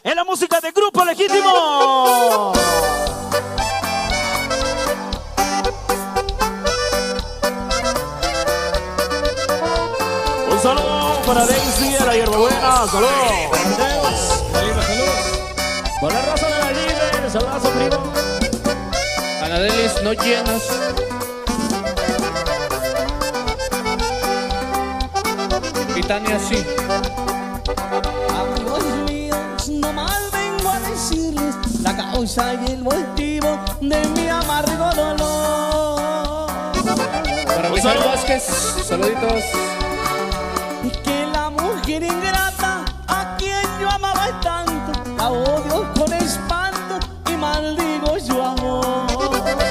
En la música de Grupo Legítimo. Un saludo para Daisy de la Hierbabuena. Saludos. Con la raza de la Libre. Saludazo, primo. Anadelis no llenas. Titania sí. Amigos míos, nomás vengo a decirles la causa y el motivo de mi amargo dolor. Para Misael Vázquez, saluditos. Que la mujer ingrata a quien yo amaba tanto, la odio con espanto y maldigo su amor.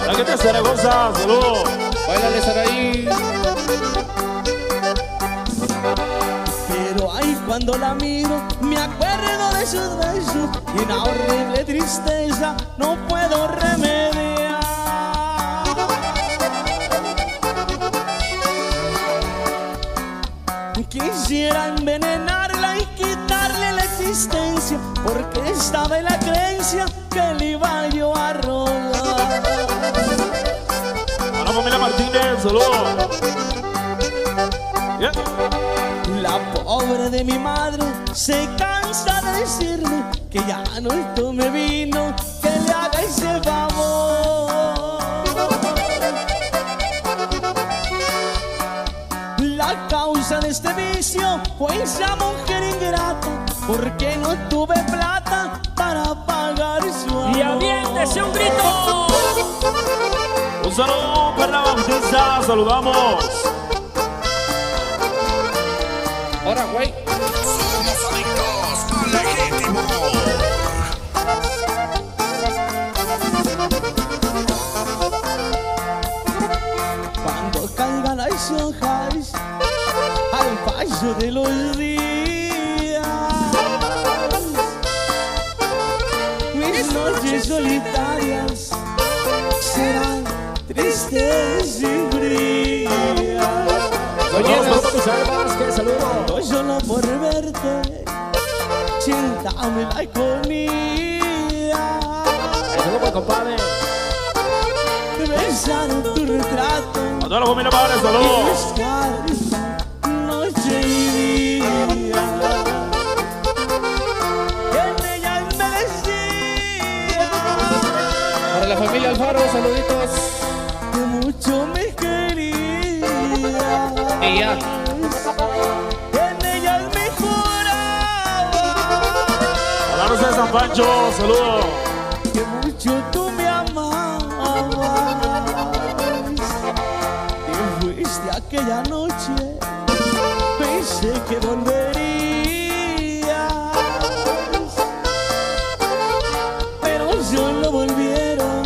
La que te Zaragoza, saludos. Báilale, Saraí. Pero ay, cuando la miro, me acuerdo de sus besos y una horrible tristeza no puedo remediar. Quisiera envenenarla y quitarle la existencia, porque estaba en la creencia que le iba yo a robar. Hola, familia Martínez, saludos. Yeah. La pobre de mi madre se cansa de decirme que ya no tome vino, que le haga ese favor. La causa de este vicio fue esa mujer ingrata, porque no tuve plata para pagar su amor. Y aviéntese un grito. Un saludo para la Bautista, saludamos. Ahora, güey. Somos adictos al Legítimo. Cuando caigan las hojas al paso de los días, mis noches solitarias serán tristes y frías. No solo por verte, siéntame la agonía. Saludos, compadre. Besar tu retrato A toda la familia padre, y saludos. buscar noche y día. En ellas me decía Para la familia Alfaro, saluditos. que mucho me quería. Y ya. En ellas me juraba Hola, de San Pancho, saludos. que mucho tú me amabas. Y fuiste aquella noche, pensé que volverías, pero solo volvieron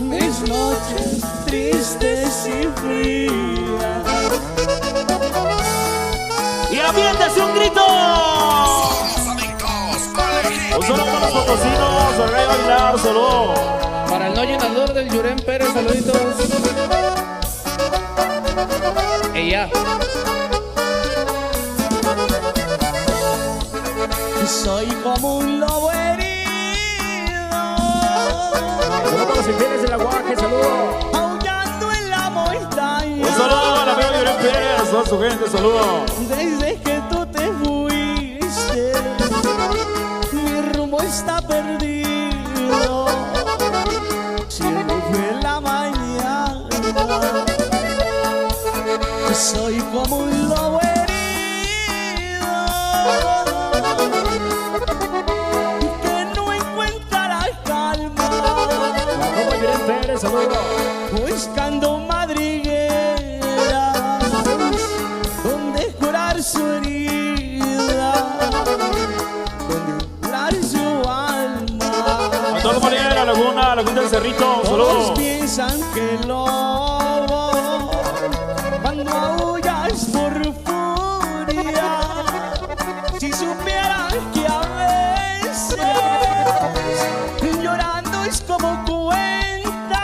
mis noches tristes y frías. Y aviéntese un grito. Somos adictos al Legítimo. Un saludo para los potosinos, al Rey Bailar, saludos. Para el no llenador del Yurén Pérez, saluditos. Y ya. Soy como un lobo herido, Saludos para los infieles del aguaje, saludos. aullando en la montaña. Un saludo a la amiga Yurem Pérez, a toda su gente, saludos. Desde que tú te fuiste, mi rumbo está perdido. Siempre fue en la mañana. Soy como un lobo herido que no encuentra la calma, Como Yurem Pérez, saludos. buscando madrigueras donde curar su herida, donde curar su alma. A toda la comunidad de la Laguna, la Quinta del Cerrito, Todos saludos. piensan que el lobo, cuando aullas por furia, si supieran que a veces llorando es como cuenta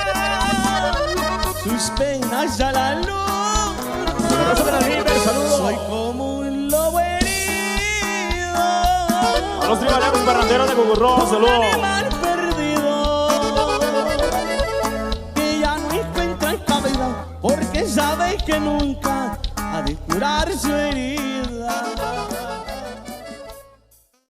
sus penas a la luz. Abrazo de la Libre, saludos. Soy como un lobo herido A los Arriba, los parranderos de Cucurró, Un saludos. animal perdido que ya no encuentra cabida porque sabe que nunca ha de curar su herida.